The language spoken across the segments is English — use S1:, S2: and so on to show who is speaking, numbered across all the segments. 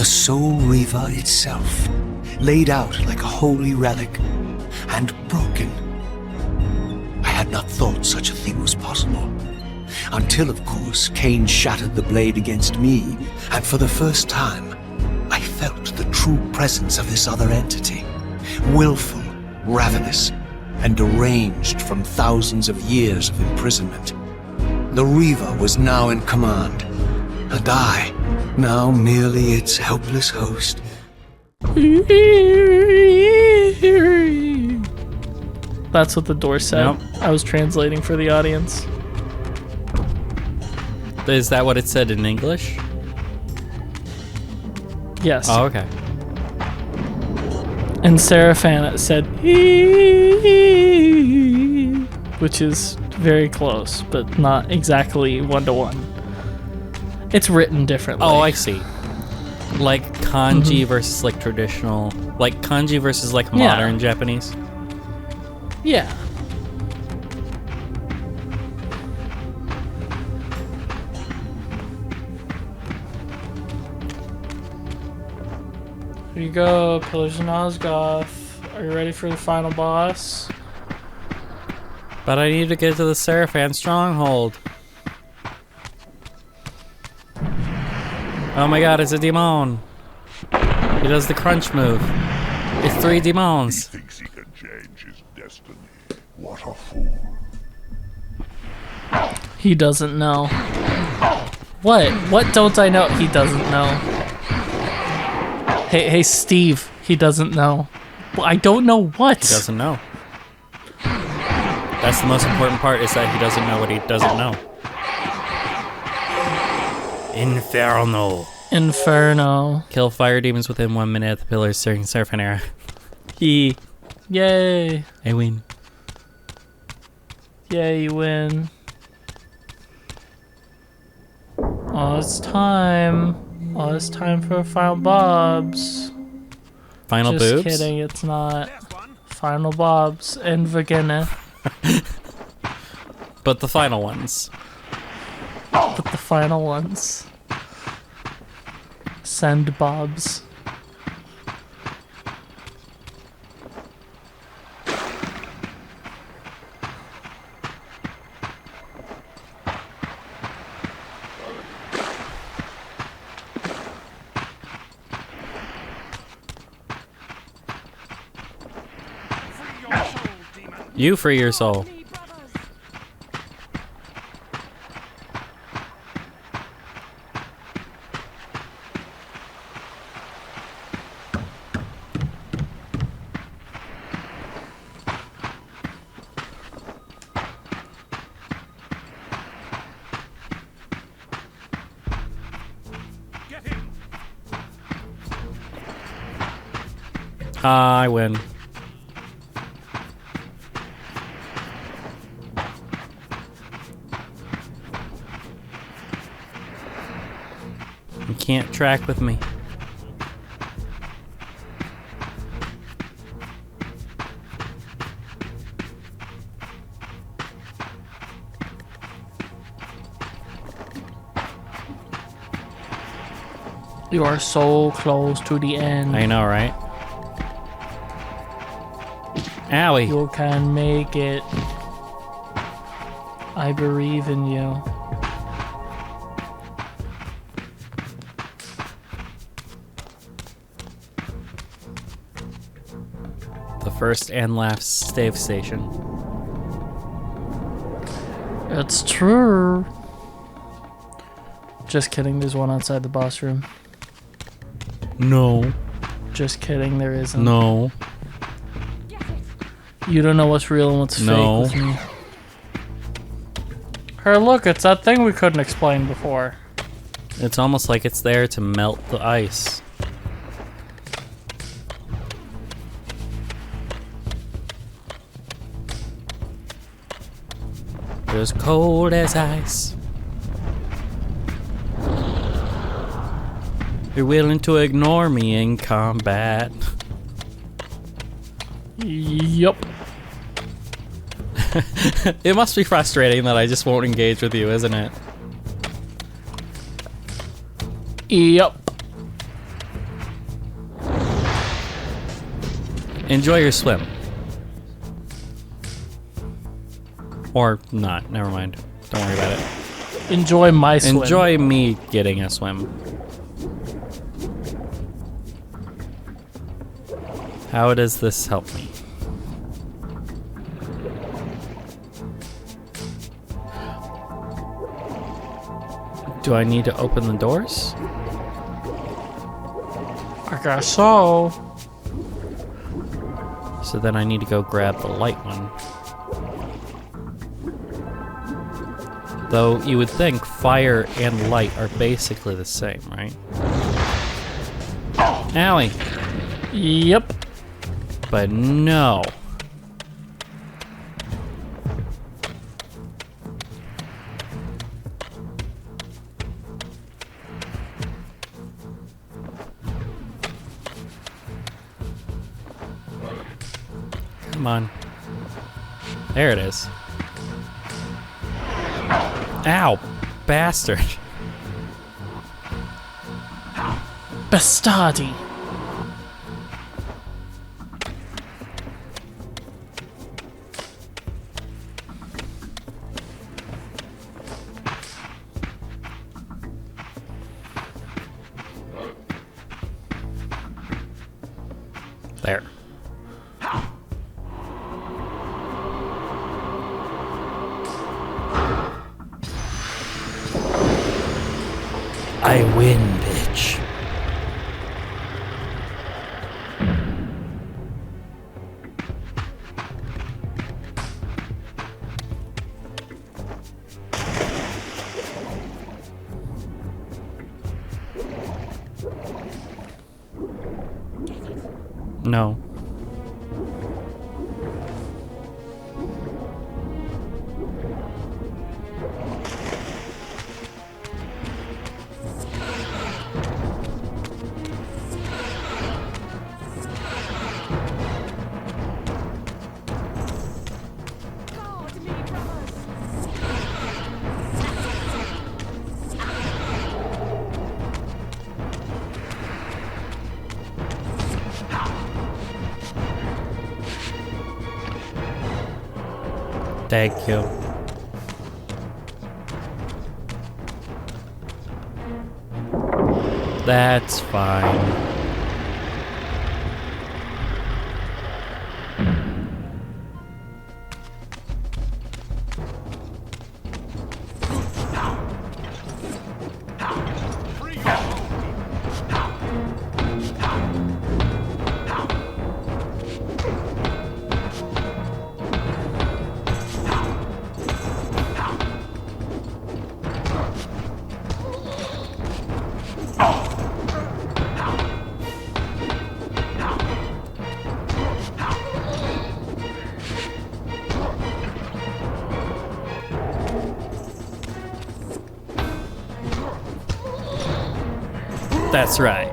S1: the Soul Reaver itself, laid out like a holy relic, and broken. I had not thought such a thing was possible. Until, of course, Cain shattered the blade against me, and for the first time, I felt the true presence of this other entity. Willful, ravenous, and deranged from thousands of years of imprisonment. The Reaver was now in command, and I, now merely its helpless host.
S2: That's what the door said.
S3: Nope.
S2: I was translating for the audience.
S3: Is that what it said in English?
S2: Yes.
S3: Oh, okay.
S2: And Seraphan said, which is very close, but not exactly one-to-one. It's written differently.
S3: Oh, I see. Like kanji versus like traditional, like kanji versus like modern Japanese.
S2: Yeah. Here you go, Pillars of Nosgoth. Are you ready for the final boss?
S3: But I need to get to the Seraphan stronghold. Oh my god, it's a demon. He does the crunch move. It's 3 demons.
S4: He thinks he can change his destiny. What a fool.
S2: He doesn't know. What? What don't I know? He doesn't know. Hey, Steve. He doesn't know. Well, I don't know what.
S3: He doesn't know. That's the most important part, is that he doesn't know what he doesn't know. Inferno. Kill fire demons within 1 minute at the pillars during Seraphan era.
S2: Yay.
S3: I win.
S2: Yay, you win. Oh, it's time. Oh, it's time for Final Bobs.
S3: Final
S2: Just
S3: boobs?
S2: kidding, it's not. Final Bobs and Vagina.
S3: But the final ones.
S2: But the final ones. Send Bobs.
S3: You free your soul. I win. You can't track with me.
S2: You are so close to the end.
S3: I know, right? Owie.
S2: You can make it. I believe in you.
S3: The first and last save station.
S2: It's true. Just kidding, there's one outside the boss room.
S3: No.
S2: Just kidding, there isn't.
S3: No.
S2: You don't know what's real and what's
S3: No.
S2: fake with me. Here, look, it's that thing we couldn't explain before.
S3: It's almost like it's there to melt the ice. You're as cold as ice. You're willing to ignore me in combat.
S2: Yup.
S3: It must be frustrating that I just won't engage with you, isn't it?
S2: Yup.
S3: Enjoy your swim. Or not. Never mind. Don't worry about it.
S2: Enjoy my swim.
S3: Enjoy me getting a swim. How does this help me? Do I need to open the doors?
S2: I guess so.
S3: So then I need to go grab the light one. Though you would think fire and light are basically the same, right? Owie!
S2: Yep.
S3: But no. Come on. There it is. Ow, bastard.
S2: Bastardi.
S3: There. I win, bitch. No. Thank you. That's fine. That's right.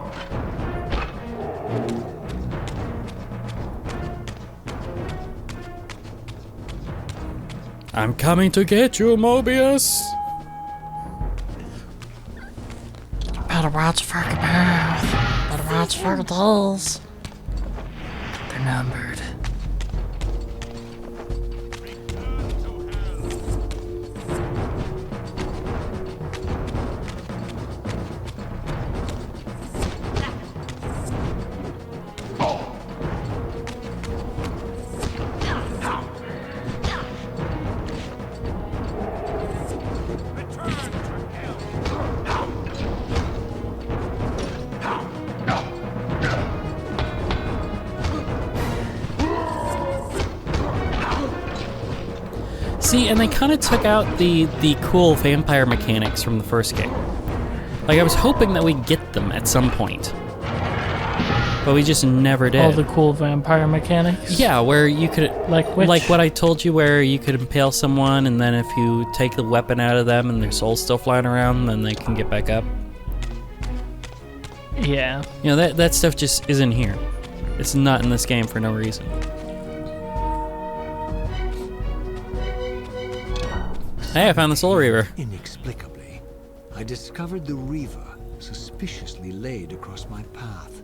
S3: I'm coming to get you, Mobius.
S2: Better watch for your mouth. Better watch for your dolls. They're numbered.
S3: See, and they kind of took out the cool vampire mechanics from the first game. Like, I was hoping that we'd get them at some point. But we just never did.
S2: All the cool vampire mechanics?
S3: Yeah, where you could...
S2: Like which?
S3: Like what I told you, where you could impale someone, and then if you take the weapon out of them and their soul's still flying around, then they can get back up.
S2: Yeah.
S3: You know, that stuff just isn't here. It's not in this game for no reason. Hey, I found the Soul Reaver.
S1: Inexplicably, I discovered the Reaver suspiciously laid across my path.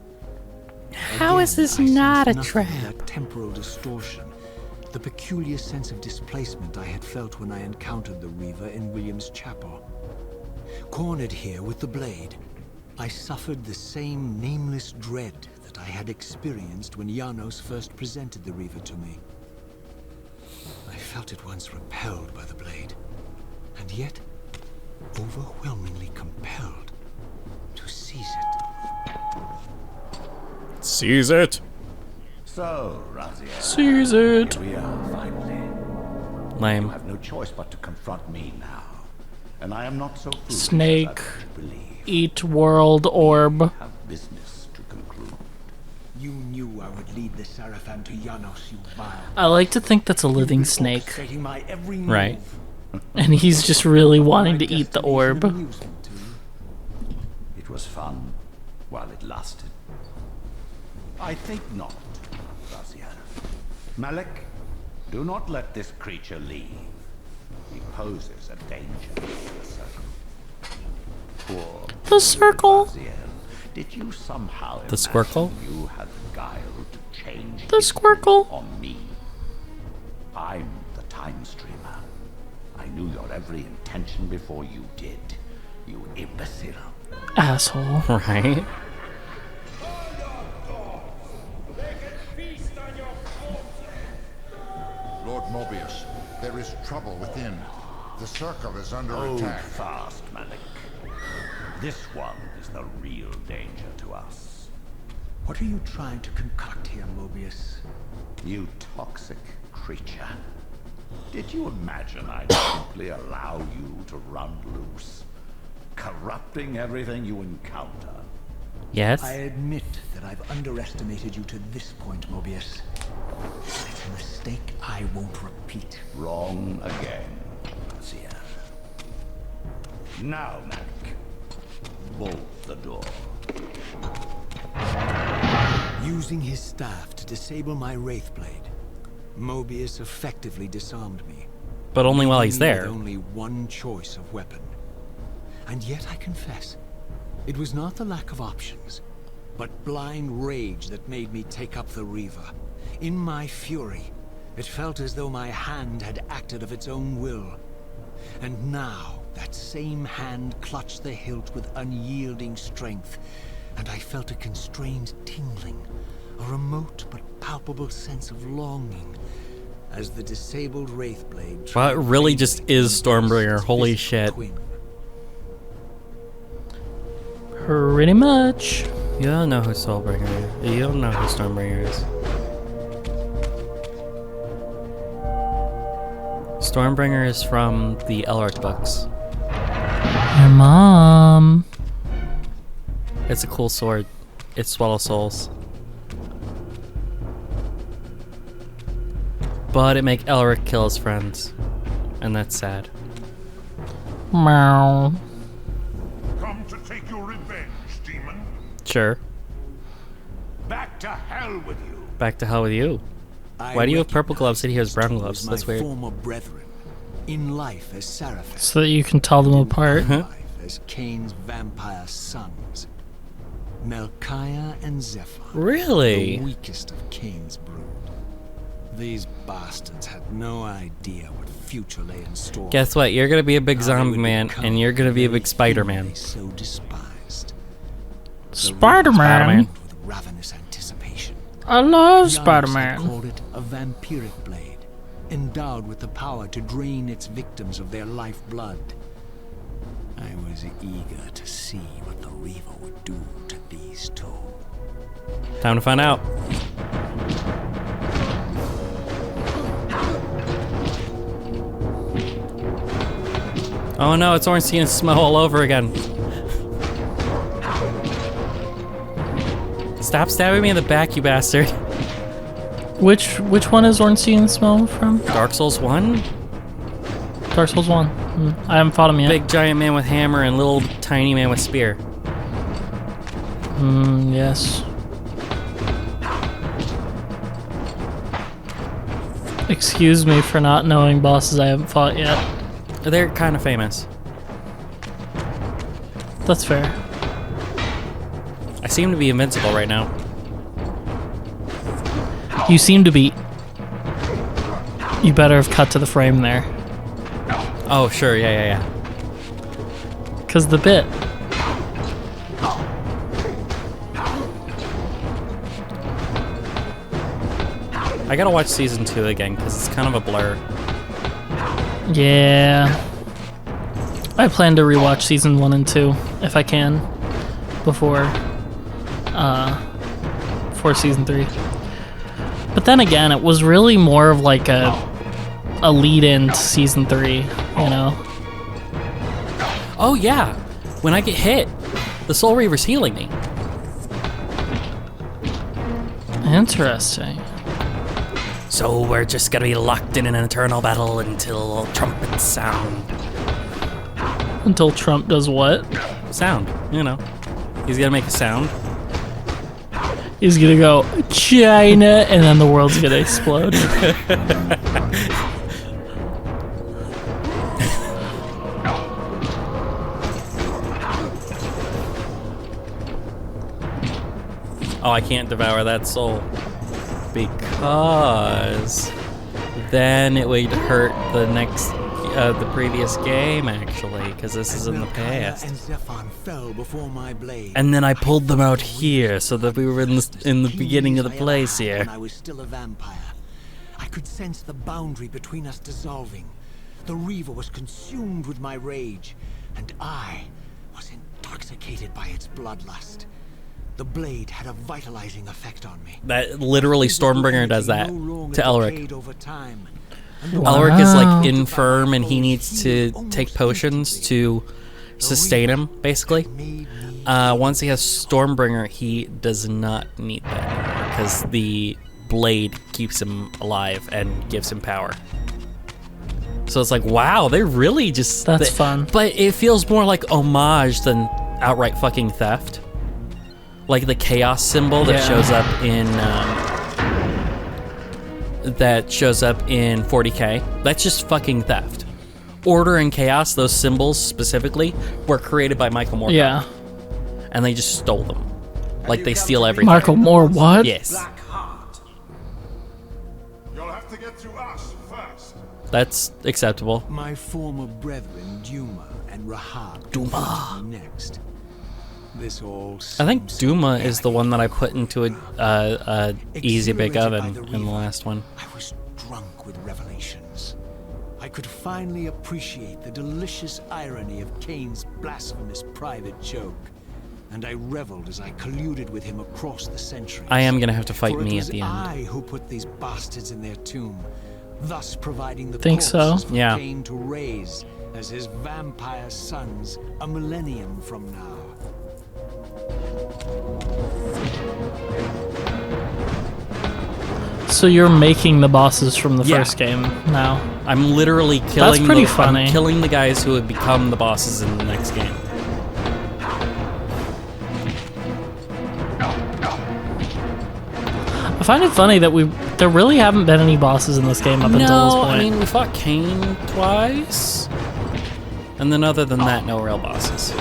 S3: How is this not a trap?
S1: That temporal distortion, the peculiar sense of displacement I had felt when I encountered the Reaver in William's chapel. Cornered here with the blade, I suffered the same nameless dread that I had experienced when Janos first presented the Reaver to me. I felt at once repelled by the blade, and yet overwhelmingly compelled to seize it.
S3: Seize it.
S5: So, Raziel,
S2: Seize it.
S5: here we are finally. You
S3: Lame.
S5: have no choice but to confront me now. And I am not so foolish
S2: Snake.
S5: as I would believe.
S2: Eat world orb.
S5: Have business to conclude.
S1: You knew I would lead the Seraphim to Janos, you vile.
S2: I like to think that's a living snake,
S1: Orchestrating my every move.
S3: Right.
S2: and he's just really wanting to
S1: My
S2: eat the
S1: destiny is
S2: orb.
S1: an amusement to you.
S5: It was fun while it lasted. I think not, Raziel. Malik, do not let this creature leave. He poses a danger to the circle. Poor
S2: The circle.
S5: Raziel, did you somehow
S3: The Squircle?
S5: imagine you had the guile to change
S2: The
S5: history
S2: Squircle.
S5: on me? I'm the time streamer. I knew your every intention before you did, you imbecile.
S2: Asshole.
S3: Right.
S4: Lord Mobius, there is trouble within. The circle is under
S5: Hold
S4: attack.
S5: fast, Malik. This one is the real danger to us.
S1: What are you trying to concoct here, Mobius?
S5: You toxic creature. Did you imagine I'd simply allow you to run loose, corrupting everything you encounter?
S3: Yes.
S1: I admit that I've underestimated you to this point, Mobius. It's a mistake I won't repeat.
S5: Wrong again, Raziel. Now, Malik, bolt the door.
S1: Using his staff to disable my Wraithblade, Mobius effectively disarmed me.
S3: But only while he's
S1: leaving me
S3: there.
S1: with only one choice of weapon. And yet I confess, it was not the lack of options, but blind rage that made me take up the Reaver. In my fury, it felt as though my hand had acted of its own will. And now, that same hand clutched the hilt with unyielding strength, and I felt a constrained tingling, a remote but palpable sense of longing, as the disabled Wraithblade...
S3: Wow, it really just is Stormbringer. Holy shit.
S1: Twin.
S2: Pretty much.
S3: You don't know who Stormbringer is. You don't know who Stormbringer is. Stormbringer is from the Elric books.
S2: Your mom.
S3: It's a cool sword. It swallows souls. But it make Elric kill his friends. And that's sad.
S2: Meow.
S4: Come to take your revenge, demon.
S3: Sure.
S5: Back to hell with you!
S3: Back to hell with you.
S1: I
S3: Why do you have purple
S1: recognized
S3: gloves and he has
S1: these
S3: brown
S1: two
S3: gloves?
S1: as
S3: That's
S1: my
S3: weird.
S1: former brethren, in life as Seraphim,
S2: So that you can tell them apart.
S1: in life as Cain's vampire sons, Melchiah and Zephyr.
S3: Really?
S1: The weakest of Cain's brood. These bastards had no idea what future lay in store.
S3: Guess what? You're gonna be a big
S1: How they
S3: zombie
S1: would
S3: man,
S1: become
S3: and you're gonna be a
S1: the
S3: big
S1: very
S3: Spider-Man.
S1: thing they so despised.
S2: Spider-Man.
S3: Spider-Man.
S1: With ravenous anticipation.
S2: I love
S1: Giannis had
S2: Spider-Man.
S1: called it a vampiric blade, endowed with the power to drain its victims of their lifeblood. I was eager to see what the Reaver would do to these two.
S3: Time to find out. Oh no, it's Ornstein and Smell all over again. Stop stabbing me in the back, you bastard.
S2: Which one is Ornstein smell from?
S3: Dark Souls 1?
S2: Dark Souls 1. I haven't fought him yet.
S3: Big giant man with hammer and little tiny man with spear.
S2: Yes. Excuse me for not knowing bosses I haven't fought yet.
S3: They're kind of famous.
S2: That's fair.
S3: I seem to be invincible right now.
S2: You seem to be... You better have cut to the frame there.
S3: Oh, sure, yeah.
S2: Because the bit...
S3: I gotta watch season 2 again because it's kind of a blur.
S2: Yeah. I plan to rewatch season 1 and 2 if I can before season 3. But then again, it was really more of like a lead in to season 3, you know?
S3: Oh yeah, when I get hit, the Soul Reaver's healing me.
S2: Interesting.
S3: So we're just gonna be locked in an eternal battle until trumpets sound.
S2: Until Trump does what?
S3: Sound, you know. He's gonna make a sound.
S2: He's gonna go, China, and then the world's gonna explode.
S3: Oh, I can't devour that soul. Because then it would hurt the next, the previous game, actually, because this is in the past.
S1: And Zephon fell before my blade.
S3: And then I pulled them out here so that we were in the beginning of the place here.
S1: When I was still a vampire, I could sense the boundary between us dissolving. The Reaver was consumed with my rage, and I was intoxicated by its bloodlust. The blade had a vitalizing effect on me.
S3: That literally Stormbringer does that to Elric.
S2: Wow.
S3: Elric is like infirm and he needs to take potions to sustain him, basically. Once he has Stormbringer, he does not need that anymore because the blade keeps him alive and gives him power. So it's like, wow, they really just...
S2: That's fun.
S3: But it feels more like homage than outright fucking theft. Like the chaos symbol that shows up in 40K. That's just fucking theft. Order and chaos, those symbols specifically, were created by Michael Moore.
S2: Yeah.
S3: And they just stole them. Like they steal everything.
S2: Michael Moore, what?
S3: Yes.
S4: Black Heart. You'll have to get through us first.
S3: That's acceptable.
S1: My former brethren, Duma and Rahab,
S3: Duma.
S1: confronted me next. This all
S3: I think
S1: seems
S3: Duma is the one that I put into a easy bake
S1: Exhilarated
S3: oven
S1: by the
S3: in the
S1: Reaver,
S3: last one.
S1: I was drunk with revelations. I could finally appreciate the delicious irony of Cain's blasphemous private joke, and I reveled as I colluded with him across the centuries.
S3: I am gonna have to fight
S1: For it
S3: me
S1: was
S3: at the end.
S1: I who put these bastards in their tomb, thus providing the
S2: Think so?
S1: corpses for
S3: Yeah.
S1: Cain to raise as his vampire sons a millennium from now.
S2: So you're making the bosses from the
S3: Yeah.
S2: first game now.
S3: I'm literally killing.
S2: pretty
S3: I'm
S2: funny.
S3: killing the guys who would become the bosses in the next game.
S2: I find it funny that there really haven't been any bosses in this game up until this
S3: No,
S2: point.
S3: I mean we fought Cain twice, and then other than that, no real bosses.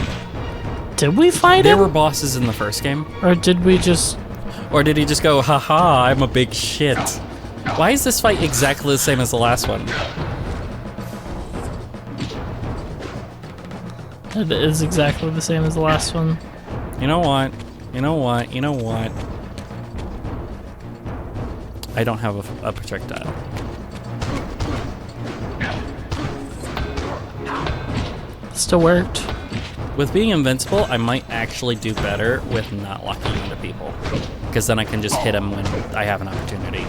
S2: Did we fight
S3: There
S2: him?
S3: were bosses in the first game,
S2: Or did we just...
S3: or did he just go, haha, I'm a big shit? Why is this fight exactly the same as the last one?
S2: It is exactly the same as the last one.
S3: You know what? You know what? You know what? I don't have a projectile.
S2: Still worked.
S3: With being invincible, I might actually do better with not locking into people. Because then I can just hit them when I have an opportunity.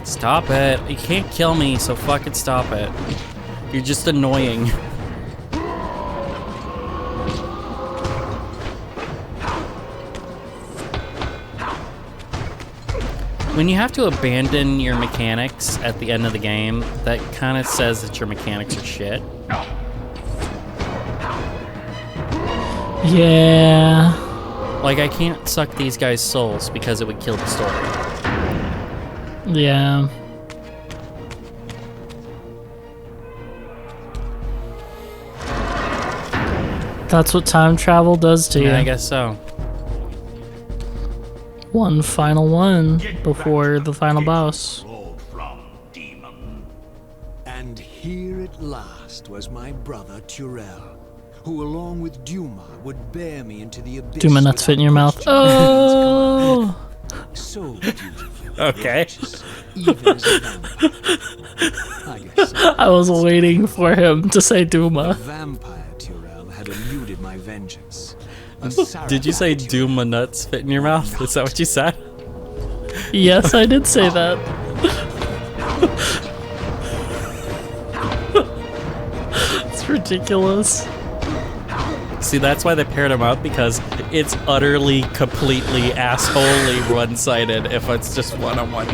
S3: Stop it. You can't kill me, so fucking stop it. You're just annoying. When you have to abandon your mechanics at the end of the game, that kind of says that your mechanics are shit.
S2: Yeah.
S3: Like, I can't suck these guys' souls because it would kill the story.
S2: Yeah. That's what time travel does to you.
S3: Yeah, I guess so.
S2: One final one before the final boss.
S5: Rolled from demon.
S1: And here at last was my brother Turel, who along with Duma would bear me into the abyss.
S2: Do my nuts fit in your mouth? Oh!
S1: So beautiful.
S3: Okay.
S1: Even as a vampire. I guess so.
S2: I was waiting for him to say
S1: The
S2: Duma.
S1: vampire Turel had eluded my vengeance. A
S3: Did you say
S1: Sarah
S3: "do my nuts fit in your mouth"? Is that what you said?
S2: Yes, I did say that. It's ridiculous.
S3: See, that's why they paired them up, because it's utterly, completely, assholely one-sided if it's just one-on-one.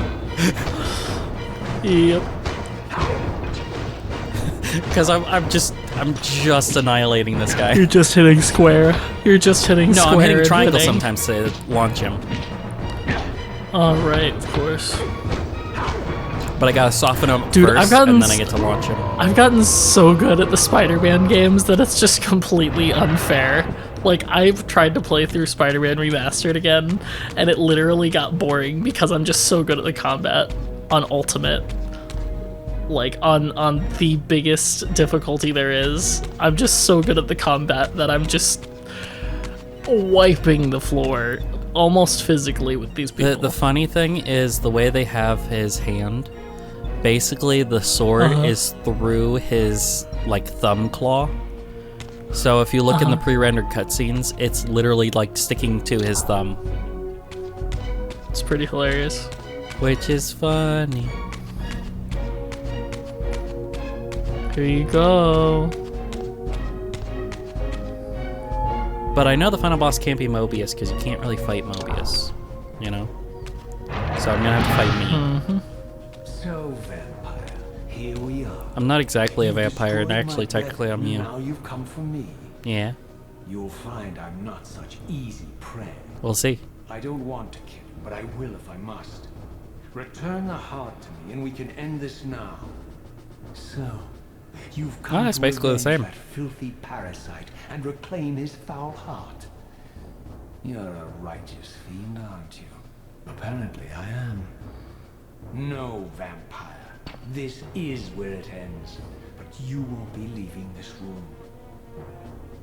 S2: Yep.
S3: Because I'm just annihilating this guy.
S2: You're just hitting square. You're just hitting
S3: No,
S2: square.
S3: I'm hitting
S2: and
S3: triangle
S2: hitting-
S3: sometimes to launch him.
S2: Oh, right, of course.
S3: But I gotta soften him
S2: Dude,
S3: first,
S2: I've gotten
S3: and then I get to launch him.
S2: I've gotten so good at the Spider-Man games that it's just completely unfair. Like, I've tried to play through Spider-Man Remastered again, and it literally got boring because I'm just so good at the combat on Ultimate. Like, on the biggest difficulty there is. I'm just so good at the combat that I'm just wiping the floor almost physically with these people.
S3: The funny thing is the way they have his hand. Basically, the sword is through his, like, thumb claw. So if you look in the pre-rendered cutscenes, it's literally, like, sticking to his thumb.
S2: It's pretty hilarious.
S3: Which is funny.
S2: Here you go.
S3: But I know the final boss can't be Mobius, because you can't really fight Mobius, you know? So I'm gonna have to fight me.
S1: So, vampire, here we are.
S3: I'm not exactly a
S1: You've
S3: vampire, and
S1: destroyed
S3: actually,
S1: my
S3: technically, I'm
S1: brethren,
S3: you.
S1: Now you've come for me.
S3: Yeah,
S1: You'll find I'm not such easy prey.
S3: we'll see.
S1: I don't want to kill you, but I will if I must. Return the heart to me, and we can end this now. So, you've come
S3: that's
S1: to
S3: basically the
S1: avenge
S3: same.
S1: that filthy parasite and reclaim his foul heart. You're a righteous fiend, aren't you? Apparently I am. No, vampire. This is where it ends. But you won't be leaving this room.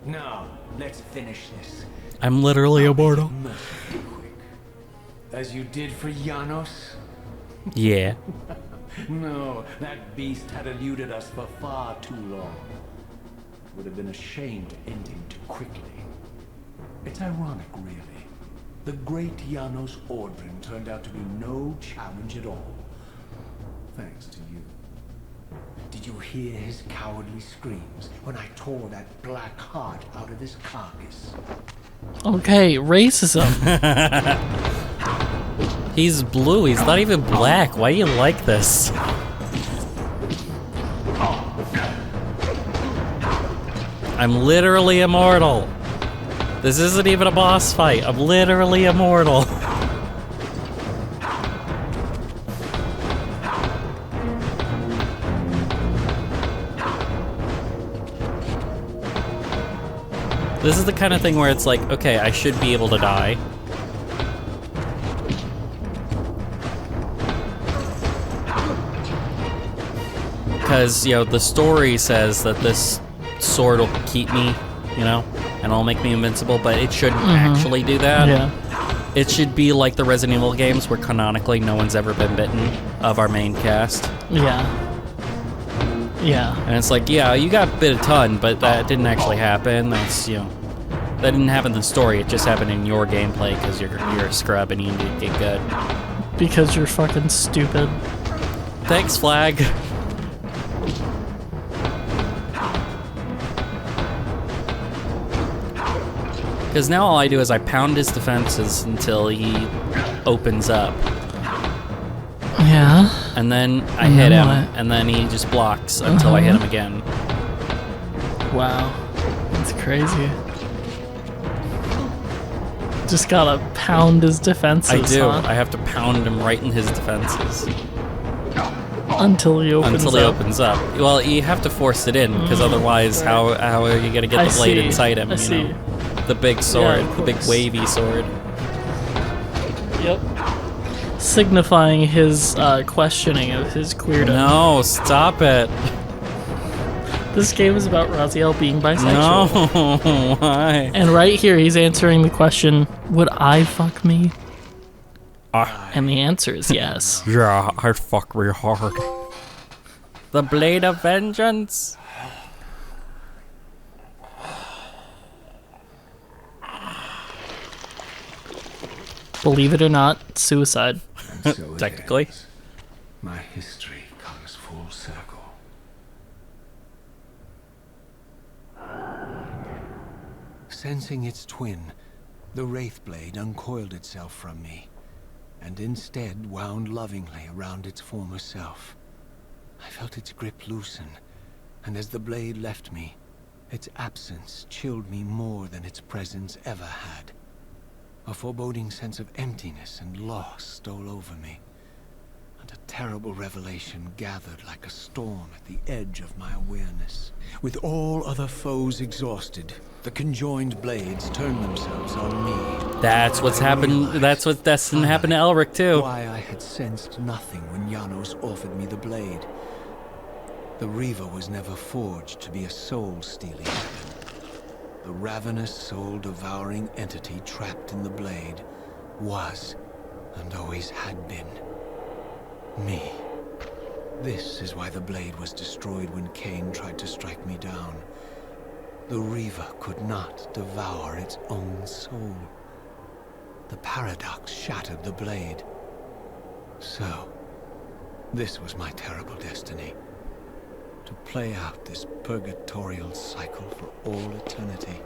S1: Now, let's finish this.
S3: I'm literally immortal.
S1: Mercifully quick. As you did for Janos?
S3: Yeah.
S1: No, that beast had eluded us for far too long. Would have been a shame to end him too quickly. It's ironic, really. The great Janos Ordrin turned out to be no challenge at all. Thanks to you. Did you hear his cowardly screams when I tore that black heart out of his carcass?
S2: Okay, racism.
S3: He's blue, he's not even black. Why do you like this? I'm literally immortal. This isn't even a boss fight. I'm literally immortal. This is the kind of thing where it's like, okay, I should be able to die. Because, you know, the story says that this sword will keep me, you know, and it'll make me invincible, but it shouldn't actually do that.
S2: Yeah.
S3: It should be like the Resident Evil games where canonically no one's ever been bitten of our main cast.
S2: Yeah. Yeah.
S3: And it's like, yeah, you got bit a ton, but that didn't actually happen. That's, you know, that didn't happen in the story. It just happened in your gameplay because you're a scrub and you need to get good.
S2: Because you're fucking stupid.
S3: Thanks, Flag. Because now all I do is I pound his defenses until he opens up.
S2: Yeah.
S3: And then I
S2: And
S3: hit
S2: then
S3: him,
S2: what?
S3: and then he just blocks until I hit him again.
S2: Wow. That's crazy. Just gotta pound his defenses.
S3: I do.
S2: Huh?
S3: I have to pound him right in his defenses
S2: Until he opens
S3: until he
S2: up.
S3: opens up. Well, you have to force it in, because otherwise, how are you gonna get
S2: I
S3: the blade
S2: see.
S3: inside him?
S2: I
S3: You
S2: see.
S3: know, the big sword,
S2: of
S3: the big
S2: course.
S3: wavy sword.
S2: Yep. Signifying his questioning of his queerdom.
S3: No, stop it.
S2: This game is about Raziel being bisexual.
S3: No, why?
S2: And right here, he's answering the question, would I fuck me? And the answer is yes.
S3: Yeah, I fuck real hard. The blade of vengeance.
S2: Believe it or not, suicide.
S1: And so it
S3: Technically.
S1: ends. My history comes full circle. Sensing its twin, the Wraithblade uncoiled itself from me, and instead wound lovingly around its former self. I felt its grip loosen, and as the blade left me, its absence chilled me more than its presence ever had. A foreboding sense of emptiness and loss stole over me, and a terrible revelation gathered like a storm at the edge of my awareness. With all other foes exhausted, the conjoined blades turned themselves on me.
S3: That's what's
S1: I
S3: happened.
S1: realized
S3: That's what's destined to happen to Elric too.
S1: why I had sensed nothing when Janos offered me the blade. The Reaver was never forged to be a soul-stealing weapon. The ravenous, soul-devouring entity trapped in the blade was, and always had been, me. This is why the blade was destroyed when Cain tried to strike me down. The Reaver could not devour its own soul. The paradox shattered the blade. So, this was my terrible destiny. To play out this purgatorial cycle for all eternity.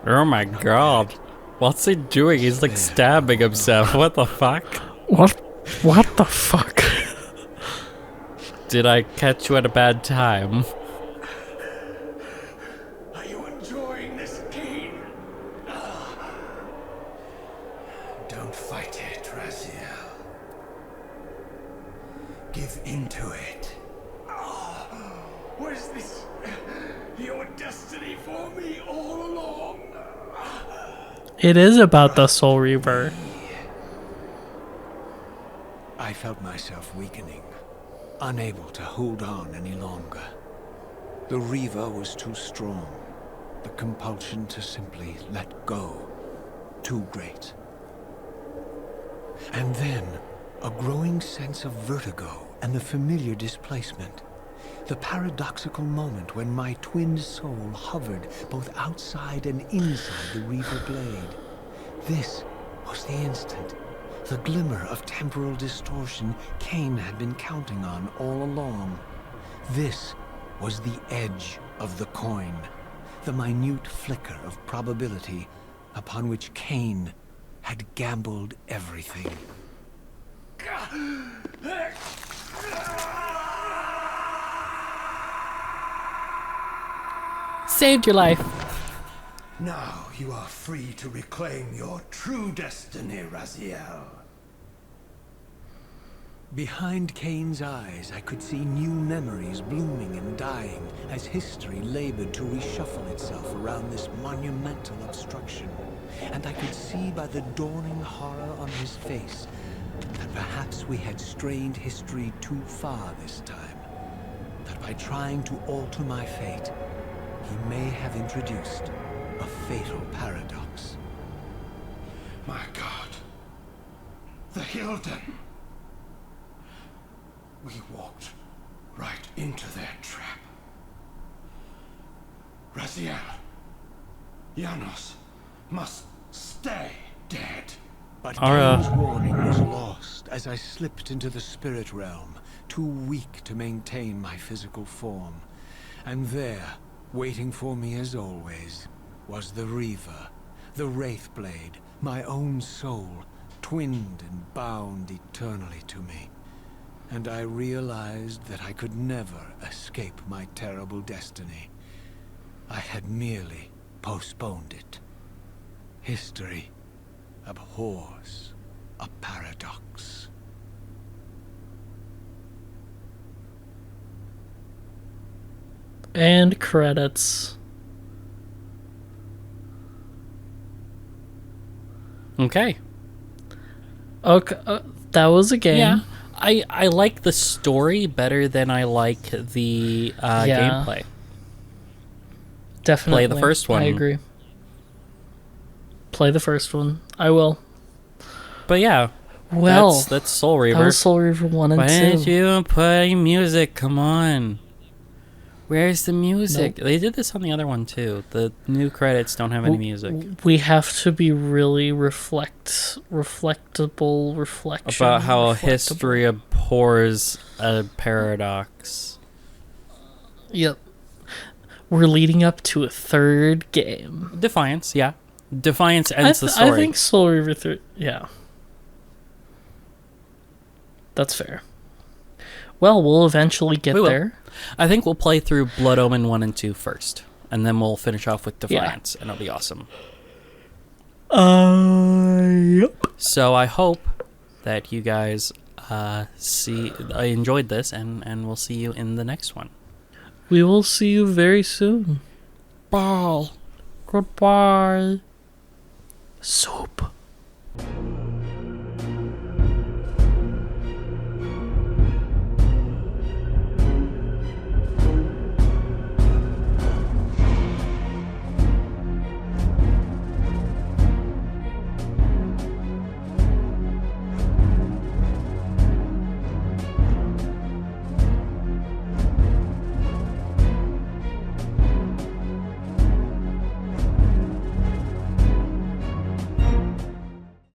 S3: Oh my god. What's he doing? He's like stabbing himself. What the fuck?
S2: What the fuck?
S3: Did I catch you at a bad time?
S1: Are you enjoying this game? Don't fight it, Raziel. Give into it. Was this your destiny for me all along?
S2: It is about the Soul Reaver.
S1: I felt myself weakening, unable to hold on any longer. The Reaver was too strong. The compulsion to simply let go, too great. And then, a growing sense of vertigo and the familiar displacement. The paradoxical moment when my twin soul hovered both outside and inside the Reaver blade. This was the instant, the glimmer of temporal distortion Cain had been counting on all along. This was the edge of the coin, the minute flicker of probability upon which Cain had gambled everything.
S3: Saved your life.
S1: Now you are free to reclaim your true destiny, Raziel. Behind Cain's eyes, I could see new memories blooming and dying as history labored to reshuffle itself around this monumental obstruction. And I could see by the dawning horror on his face that perhaps we had strained history too far this time. That by trying to alter my fate, he may have introduced a fatal paradox.
S5: My God. The Hilden. We walked right into their trap. Raziel, Janos must stay dead.
S1: But
S3: Ara.
S1: Cain's warning was lost as I slipped into the spirit realm, too weak to maintain my physical form. And there, waiting for me as always, was the Reaver, the Wraithblade, my own soul, twinned and bound eternally to me. and I realized that I could never escape my terrible destiny. I had merely postponed it. History abhors a paradox.
S2: And credits.
S3: Okay.
S2: Okay, that was a game.
S3: Yeah. I like the story better than I like the gameplay.
S2: Definitely.
S3: Play the first one.
S2: I agree. Play the first one. I will.
S3: But yeah.
S2: Well,
S3: that's Soul Reaver.
S2: That was Soul Reaver 1 and
S3: Why
S2: 2.
S3: didn't you play music? Come on. Where's the music?
S2: Nope.
S3: They did this on the other one too. The new credits don't have any music.
S2: We have to be really reflection.
S3: About how history abhors a paradox.
S2: Yep. We're leading up to a third game.
S3: Defiance, yeah. Defiance ends the story.
S2: I think Soul Reaver 3... Yeah. That's fair. Well, we'll eventually get there.
S3: I think we'll play through Blood Omen 1 and 2 first. And then we'll finish off with Defiance. And it'll be awesome.
S2: Yep.
S3: So I hope that you guys enjoyed this. And we'll see you in the next one.
S2: We will see you very soon. Bye. Goodbye. Soup.